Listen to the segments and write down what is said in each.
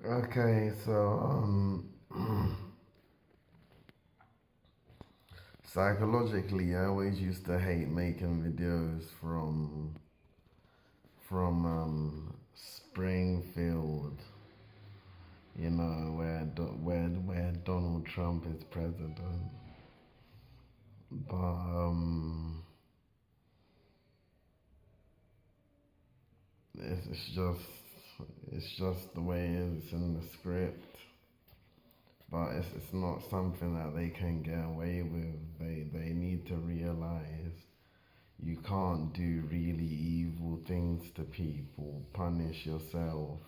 Okay, so psychologically, I always used to hate making videos from Springfield, where Donald Trump is president. But it's just the way it is in the script. But it's not something that they can get away with. They need to realize you can't do really evil things to people, punish yourself,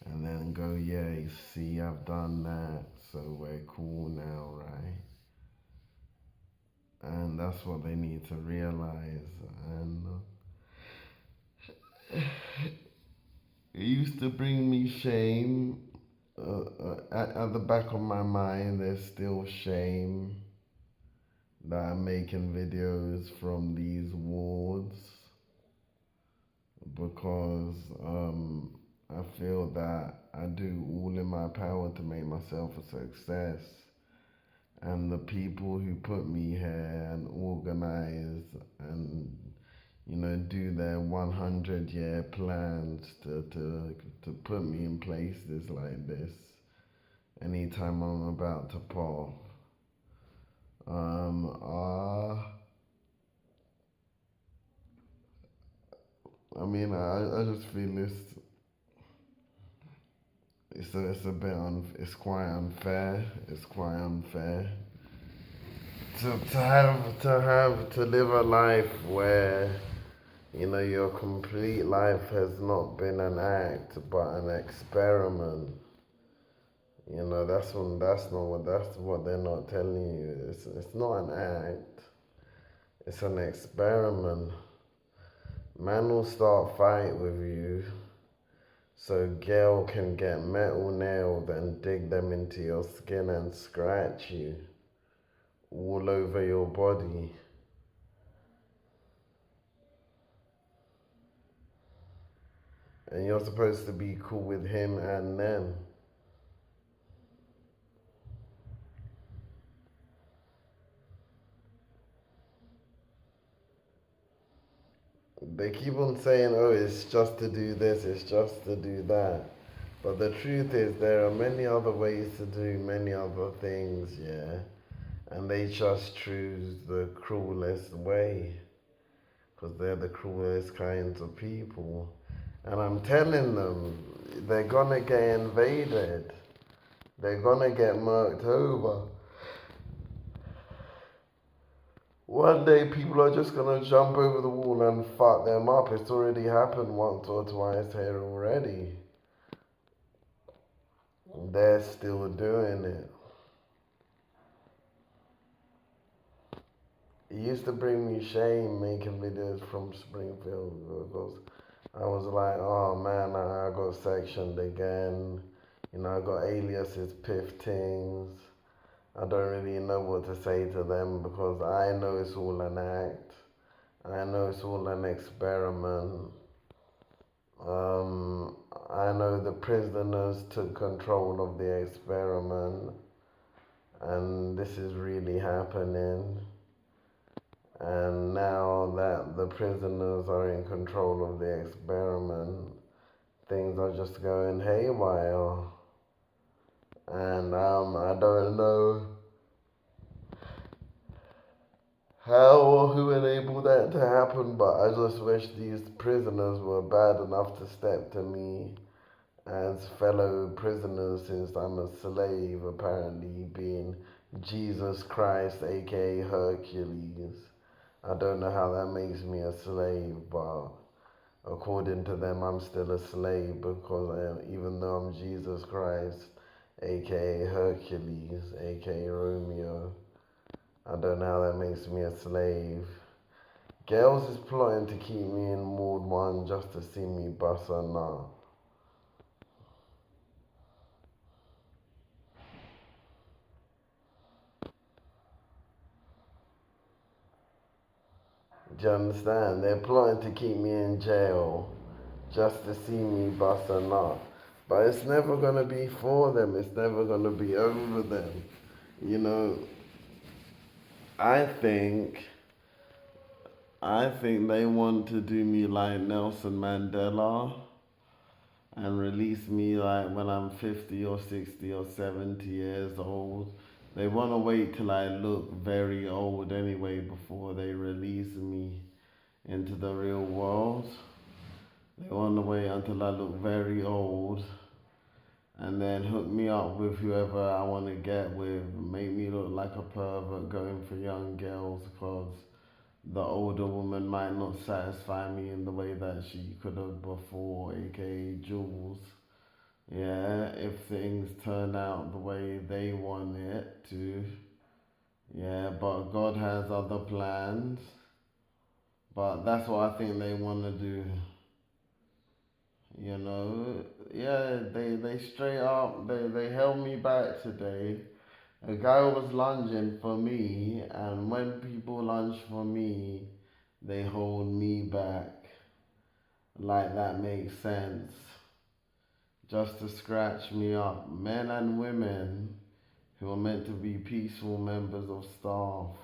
and then go, yeah, you see, I've done that, so we're cool now, right? And that's what they need to realize. And it used to bring me shame. At the back of my mind, there's still shame that I'm making videos from these wards because I feel that I do all in my power to make myself a success. And the people who put me here and organize and do their 100-year plans to put me in places like this anytime I'm about to pop. Um, uh, I just feel it's a bit it's quite unfair. It's quite unfair to live a life where your complete life has not been an act but an experiment. That's what they're not telling you. It's not an act. It's an experiment. Man will start fight with you so Gail can get metal nailed and dig them into your skin and scratch you all over your body. And you're supposed to be cool with him and them. They keep on saying, oh, it's just to do this, it's just to do that. But the truth is, there are many other ways to do many other things, yeah? And they just choose the cruelest way because they're the cruelest kinds of people. And I'm telling them, they're gonna get invaded, they're gonna get murked over. One day people are just gonna jump over the wall and fuck them up. It's already happened once or twice here already. They're still doing it. It used to bring me shame making videos from Springfield because I was like, oh man, I got sectioned again. I got aliases, piff things. I don't really know what to say to them because I know it's all an act. I know it's all an experiment. I know the prisoners took control of the experiment, and this is really happening. And now that the prisoners are in control of the experiment, things are just going haywire. And I don't know how or who enabled that to happen, but I just wish these prisoners were bad enough to step to me as fellow prisoners since I'm a slave, apparently, being Jesus Christ, aka Hercules. I don't know how that makes me a slave, but according to them, I'm still a slave because even though I'm Jesus Christ, aka Hercules, aka Romeo, I don't know how that makes me a slave. Gales is plotting to keep me in Ward 1 just to see me bust a nut. Do you understand? They're plotting to keep me in jail just to see me bust a nut. But it's never gonna be for them. It's never gonna be over them. You know, I think I think they want to do me like Nelson Mandela and release me like when I'm 50 or 60 or 70 years old. They want to wait till I look very old anyway before they release me into the real world. They want to wait until I look very old and then hook me up with whoever I want to get with, make me look like a pervert going for young girls because the older woman might not satisfy me in the way that she could have before, aka Jules. Yeah, if things turn out the way they want it to. Yeah, but God has other plans. But that's what I think they want to do. You know, yeah, they straight up, they held me back today. A guy was lunging for me, and when people lunge for me, they hold me back. Like that makes sense. Just to scratch me up. Men and women who are meant to be peaceful members of staff.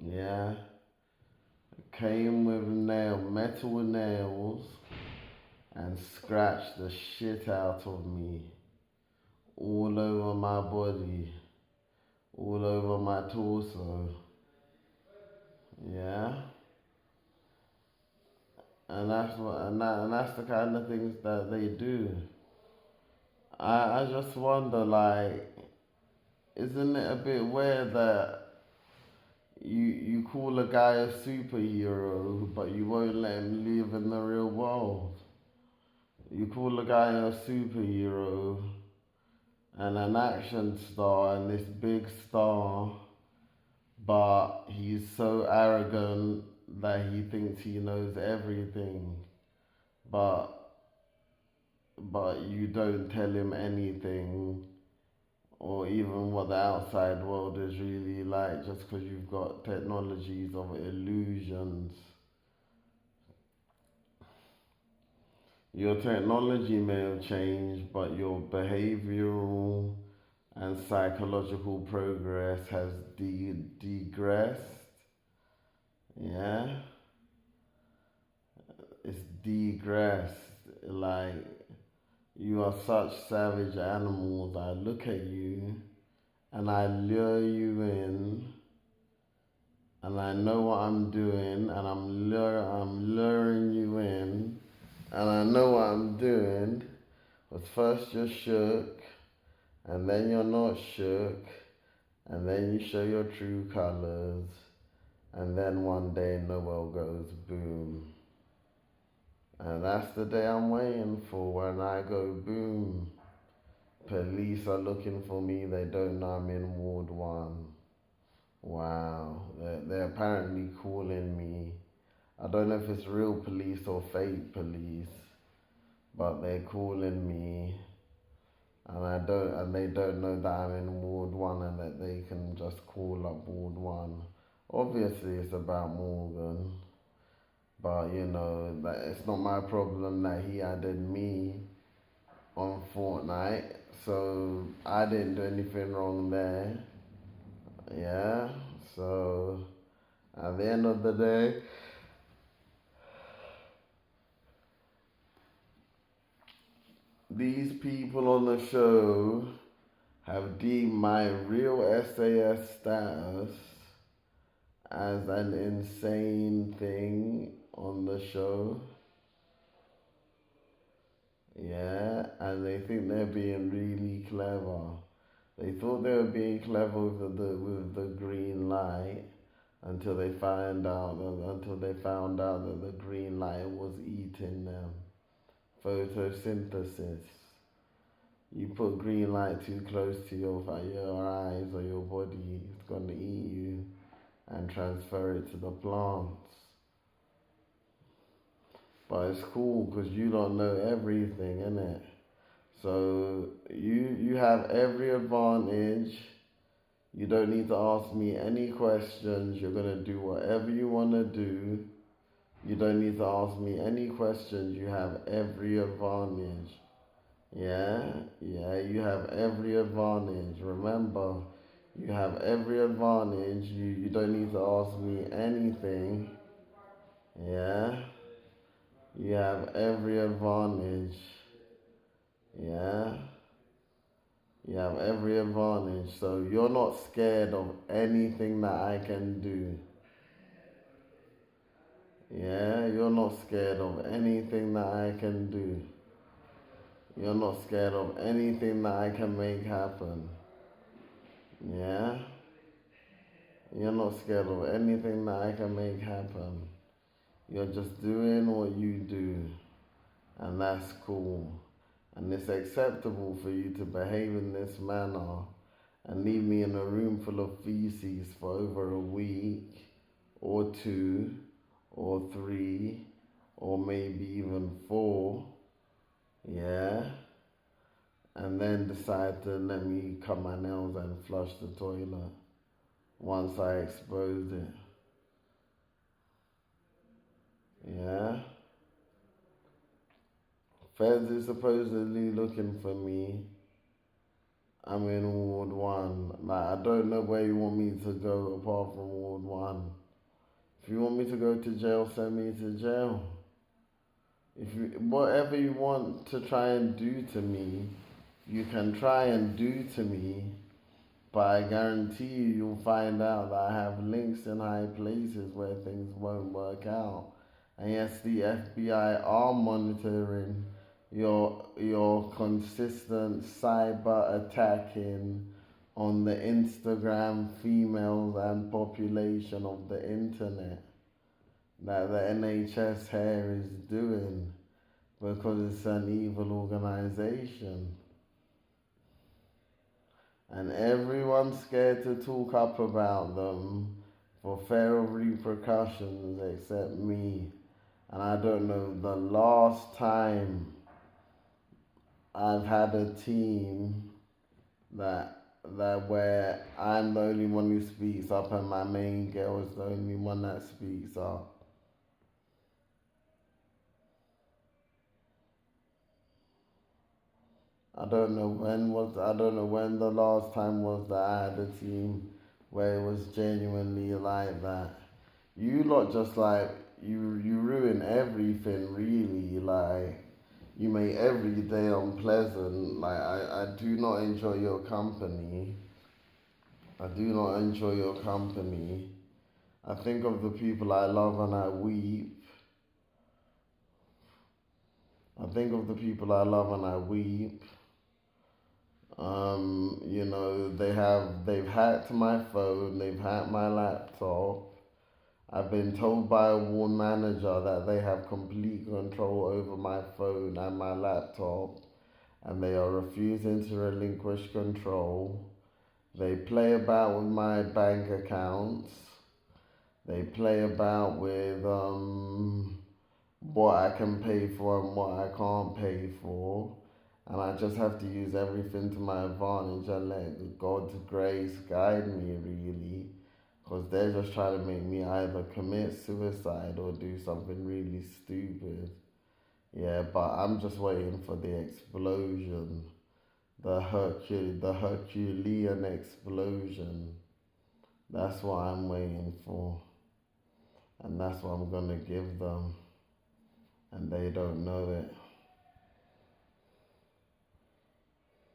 Yeah. Came with metal nails, and scratched the shit out of me. All over my body. All over my torso. Yeah. And that's the kind of things that they do. I just wonder, like, isn't it a bit weird that you call a guy a superhero, but you won't let him live in the real world? You call a guy a superhero and an action star and this big star, but he's so arrogant that he thinks he knows everything, but you don't tell him anything or even what the outside world is really like just because you've got technologies of illusions. Your technology may have changed, but your behavioral and psychological progress has degressed. Yeah, it's degressed. Like, you are such savage animals. I look at you and I lure you in, and I know what I'm doing, and I'm luring you in, and I know what I'm doing. But first you're shook, and then you're not shook, and then you show your true colors, and then one day Noel goes boom. And that's the day I'm waiting for, when I go boom. Police are looking for me, they don't know I'm in Ward 1. Wow, they're apparently calling me. I don't know if it's real police or fake police, but they're calling me, and they don't know that I'm in Ward 1 and that they can just call up Ward 1. Obviously, it's about Morgan, but you know that it's not my problem that he added me on Fortnite, so I didn't do anything wrong there. Yeah, so at the end of the day, these people on the show have deemed my real SAS status as an insane thing on the show. Yeah, and they think they're being really clever. They thought they were being clever with the green light until they found out that the green light was eating them. Photosynthesis. You put green light too close to your eyes or your body, it's gonna eat you and transfer it to the plants. But it's cool because you don't know everything, innit? So you have every advantage. You don't need to ask me any questions. You're gonna do whatever you wanna do. You don't need to ask me any questions. You have every advantage. Yeah, you have every advantage. Remember, you have every advantage. You don't need to ask me anything. Yeah, you have every advantage. Yeah, you have every advantage. So you're not scared of anything that I can do. Yeah, you're not scared of anything that I can do. You're not scared of anything that I can make happen. Yeah, you're not scared of anything that I can make happen. You're just doing what you do, and that's cool. And it's acceptable for you to behave in this manner and leave me in a room full of feces for over a week, or two, or three, or maybe even four, yeah? And then decide to let me cut my nails and flush the toilet once I exposed it, yeah? Feds is supposedly looking for me. I'm in Ward 1. Like, I don't know where you want me to go apart from Ward 1. If you want me to go to jail, send me to jail. If you, whatever you want to try and do to me, you can try and do to me, but I guarantee you'll find out that I have links in high places where things won't work out. And yes, the FBI are monitoring your consistent cyber attacking on the Instagram females and population of the internet that the NHS here is doing because it's an evil organization. And everyone's scared to talk up about them for fear of repercussions except me. And I don't know the last time I've had a team that where I'm the only one who speaks up and my main girl is the only one that speaks up. I don't know when the last time was that I had a team where it was genuinely like that. You lot just like you ruin everything really, like you make every day unpleasant. Like I do not enjoy your company. I do not enjoy your company. I think of the people I love and I weep. I think of the people I love and I weep. They've hacked my phone, they've hacked my laptop. I've been told by a ward manager that they have complete control over my phone and my laptop, and they are refusing to relinquish control. They play about with my bank accounts. They play about with what I can pay for and what I can't pay for. And I just have to use everything to my advantage and let God's grace guide me, really. Because they're just trying to make me either commit suicide or do something really stupid. Yeah, but I'm just waiting for the explosion. The Herculean explosion. That's what I'm waiting for. And that's what I'm gonna give them. And they don't know it.